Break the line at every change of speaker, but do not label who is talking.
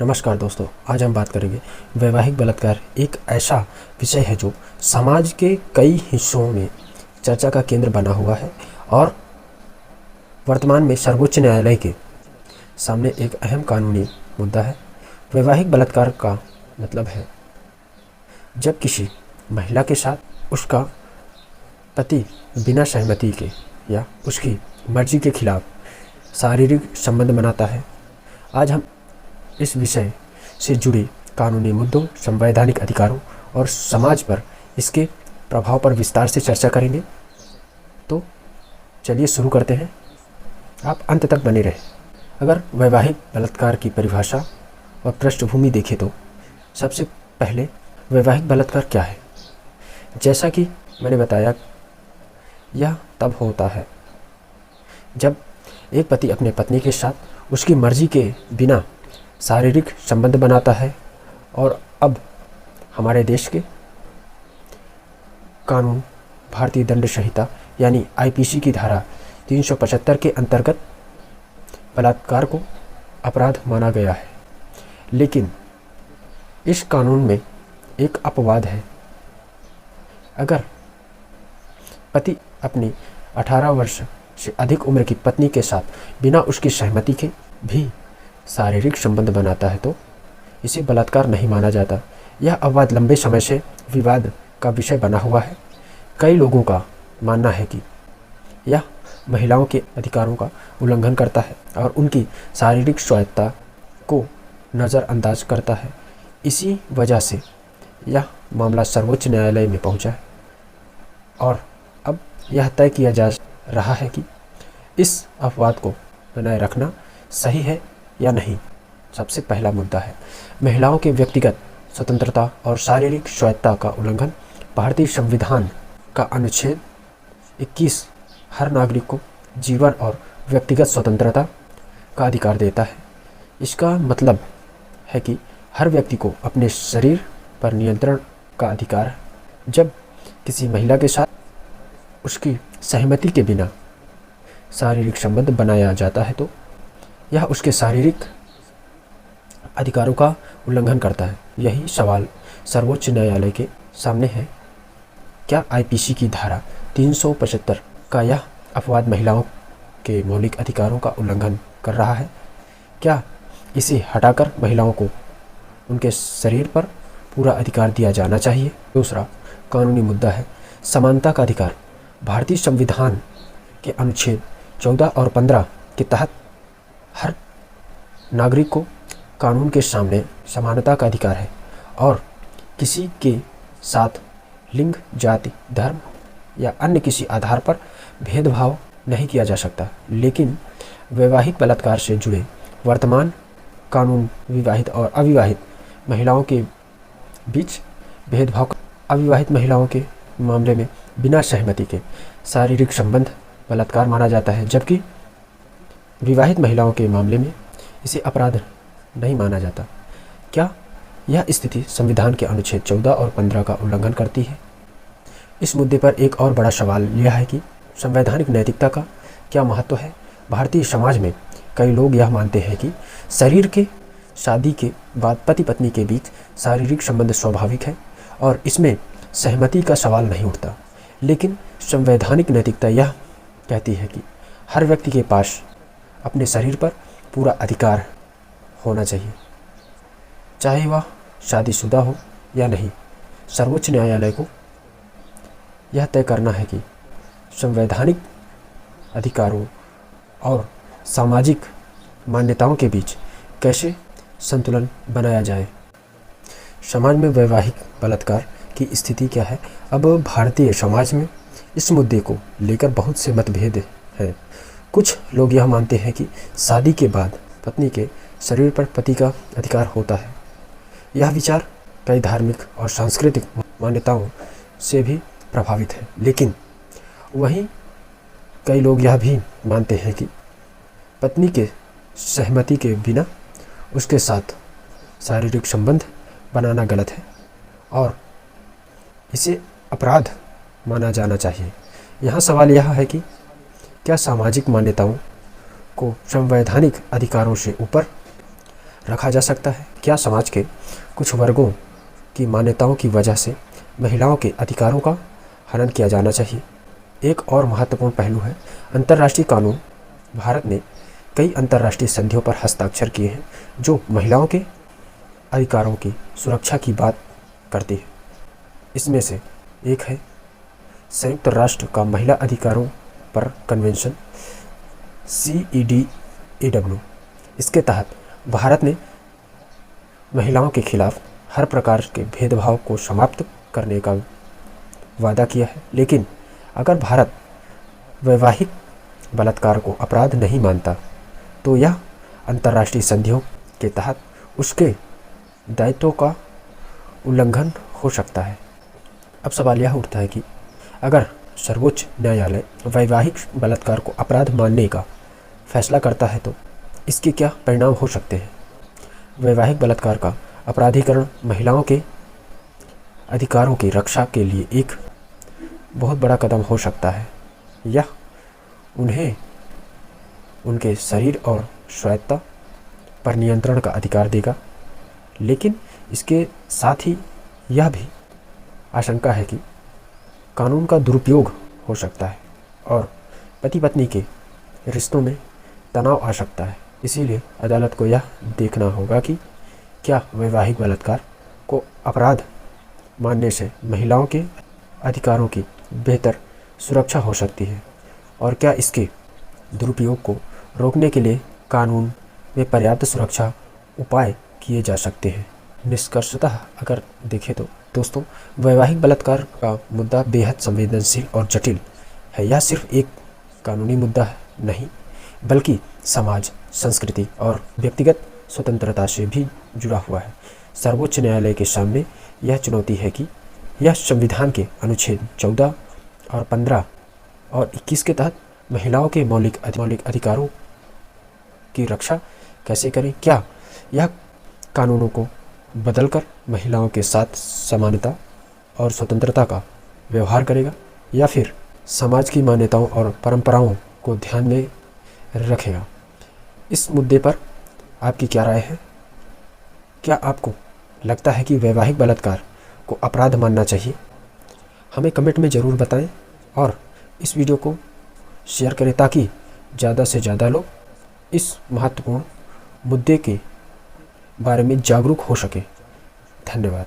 नमस्कार दोस्तों, आज हम बात करेंगे वैवाहिक बलात्कार। एक ऐसा विषय है जो समाज के कई हिस्सों में चर्चा का केंद्र बना हुआ है और वर्तमान में सर्वोच्च न्यायालय के सामने एक अहम कानूनी मुद्दा है। वैवाहिक बलात्कार का मतलब है जब किसी महिला के साथ उसका पति बिना सहमति के या उसकी मर्जी के खिलाफ शारीरिक संबंध बनाता है। आज हम इस विषय से जुड़े कानूनी मुद्दों, संवैधानिक अधिकारों और समाज पर इसके प्रभाव पर विस्तार से चर्चा करेंगे। तो चलिए शुरू करते हैं। आप अंत तक बने रहें। अगर वैवाहिक बलात्कार की परिभाषा और पृष्ठभूमि देखें तो सबसे पहले वैवाहिक बलात्कार क्या है। जैसा कि मैंने बताया, यह तब होता है जब एक पति अपने पत्नी के साथ उसकी मर्जी के बिना शारीरिक संबंध बनाता है। और अब हमारे देश के कानून भारतीय दंड संहिता यानी आईपीसी की धारा 375 के अंतर्गत बलात्कार को अपराध माना गया है। लेकिन इस कानून में एक अपवाद है। अगर पति अपनी 18 वर्ष से अधिक उम्र की पत्नी के साथ बिना उसकी सहमति के भी शारीरिक संबंध बनाता है तो इसे बलात्कार नहीं माना जाता। यह अपवाद लंबे समय से विवाद का विषय बना हुआ है। कई लोगों का मानना है कि यह महिलाओं के अधिकारों का उल्लंघन करता है और उनकी शारीरिक स्वायत्तता को नज़रअंदाज करता है। इसी वजह से यह मामला सर्वोच्च न्यायालय में पहुंचा है और अब यह तय किया जा रहा है कि इस अपवाद को बनाए रखना सही है या नहीं। सबसे पहला मुद्दा है महिलाओं के व्यक्तिगत स्वतंत्रता और शारीरिक स्वायत्तता का उल्लंघन। भारतीय संविधान का अनुच्छेद 21 हर नागरिक को जीवन और व्यक्तिगत स्वतंत्रता का अधिकार देता है। इसका मतलब है कि हर व्यक्ति को अपने शरीर पर नियंत्रण का अधिकार है। जब किसी महिला के साथ उसकी सहमति के बिना शारीरिक संबंध बनाया जाता है तो यह उसके शारीरिक अधिकारों का उल्लंघन करता है। यही सवाल सर्वोच्च न्यायालय के सामने है। क्या आईपीसी की धारा 375 का यह अपवाद महिलाओं के मौलिक अधिकारों का उल्लंघन कर रहा है? क्या इसे हटाकर महिलाओं को उनके शरीर पर पूरा अधिकार दिया जाना चाहिए? दूसरा कानूनी मुद्दा है समानता का अधिकार। भारतीय संविधान के अनुच्छेद 14 और 15 के तहत हर नागरिक को कानून के सामने समानता का अधिकार है और किसी के साथ लिंग, जाति, धर्म या अन्य किसी आधार पर भेदभाव नहीं किया जा सकता। लेकिन वैवाहिक बलात्कार से जुड़े वर्तमान कानून विवाहित और अविवाहित महिलाओं के बीच भेदभाव। अविवाहित महिलाओं के मामले में बिना सहमति के शारीरिक संबंध बलात्कार माना जाता है, जबकि विवाहित महिलाओं के मामले में इसे अपराध नहीं माना जाता। क्या यह स्थिति संविधान के अनुच्छेद 14 और 15 का उल्लंघन करती है? इस मुद्दे पर एक और बड़ा सवाल यह है कि संवैधानिक नैतिकता का क्या महत्व है। भारतीय समाज में कई लोग यह मानते हैं कि शरीर के शादी के बाद पति पत्नी के बीच शारीरिक संबंध स्वाभाविक है और इसमें सहमति का सवाल नहीं उठता। लेकिन संवैधानिक नैतिकता यह कहती है कि हर व्यक्ति के पास अपने शरीर पर पूरा अधिकार होना चाहिए, चाहे वह शादीशुदा हो या नहीं। सर्वोच्च न्यायालय को यह तय करना है कि संवैधानिक अधिकारों और सामाजिक मान्यताओं के बीच कैसे संतुलन बनाया जाए। समाज में वैवाहिक बलात्कार की स्थिति क्या है? अब भारतीय समाज में इस मुद्दे को लेकर बहुत से मतभेद हैं। कुछ लोग यह मानते हैं कि शादी के बाद पत्नी के शरीर पर पति का अधिकार होता है। यह विचार कई धार्मिक और सांस्कृतिक मान्यताओं से भी प्रभावित है। लेकिन वहीं कई लोग यह भी मानते हैं कि पत्नी के सहमति के बिना उसके साथ शारीरिक संबंध बनाना गलत है और इसे अपराध माना जाना चाहिए। यहाँ सवाल यह है कि क्या सामाजिक मान्यताओं को संवैधानिक अधिकारों से ऊपर रखा जा सकता है? क्या समाज के कुछ वर्गों की मान्यताओं की वजह से महिलाओं के अधिकारों का हनन किया जाना चाहिए? एक और महत्वपूर्ण पहलू है अंतर्राष्ट्रीय कानून। भारत ने कई अंतर्राष्ट्रीय संधियों पर हस्ताक्षर किए हैं जो महिलाओं के अधिकारों की सुरक्षा की बात करती है। इसमें से एक है संयुक्त राष्ट्र का महिला अधिकारों पर कन्वेंशन CEDAW। इसके तहत भारत ने महिलाओं के खिलाफ हर प्रकार के भेदभाव को समाप्त करने का वादा किया है। लेकिन अगर भारत वैवाहिक बलात्कार को अपराध नहीं मानता तो यह अंतर्राष्ट्रीय संधियों के तहत उसके दायित्वों का उल्लंघन हो सकता है। अब सवाल यह उठता है कि अगर सर्वोच्च न्यायालय वैवाहिक बलात्कार को अपराध मानने का फैसला करता है तो इसके क्या परिणाम हो सकते हैं? वैवाहिक बलात्कार का अपराधीकरण महिलाओं के अधिकारों की रक्षा के लिए एक बहुत बड़ा कदम हो सकता है। यह उन्हें उनके शरीर और स्वायत्तता पर नियंत्रण का अधिकार देगा, लेकिन इसके साथ ही यह भी आशंका है कि कानून का दुरुपयोग हो सकता है और पति पत्नी के रिश्तों में तनाव आ सकता है। इसीलिए अदालत को यह देखना होगा कि क्या वैवाहिक बलात्कार को अपराध मानने से महिलाओं के अधिकारों की बेहतर सुरक्षा हो सकती है और क्या इसके दुरुपयोग को रोकने के लिए कानून में पर्याप्त सुरक्षा उपाय किए जा सकते हैं। निष्कर्षतः अगर देखें तो दोस्तों, वैवाहिक बलात्कार का मुद्दा बेहद संवेदनशील और जटिल है। यह सिर्फ एक कानूनी मुद्दा नहीं बल्कि समाज, संस्कृति और व्यक्तिगत स्वतंत्रता से भी जुड़ा हुआ है। सर्वोच्च न्यायालय के सामने यह चुनौती है कि यह संविधान के अनुच्छेद 14 और 15 और 21 के तहत महिलाओं के मौलिक अधिकारों की रक्षा कैसे करें। क्या यह कानूनों को बदलकर महिलाओं के साथ समानता और स्वतंत्रता का व्यवहार करेगा या फिर समाज की मान्यताओं और परंपराओं को ध्यान में रखेगा? इस मुद्दे पर आपकी क्या राय है? क्या आपको लगता है कि वैवाहिक बलात्कार को अपराध मानना चाहिए? हमें कमेंट में ज़रूर बताएं और इस वीडियो को शेयर करें ताकि ज़्यादा से ज़्यादा लोग इस महत्वपूर्ण मुद्दे के बारे में जागरूक हो सके। धन्यवाद।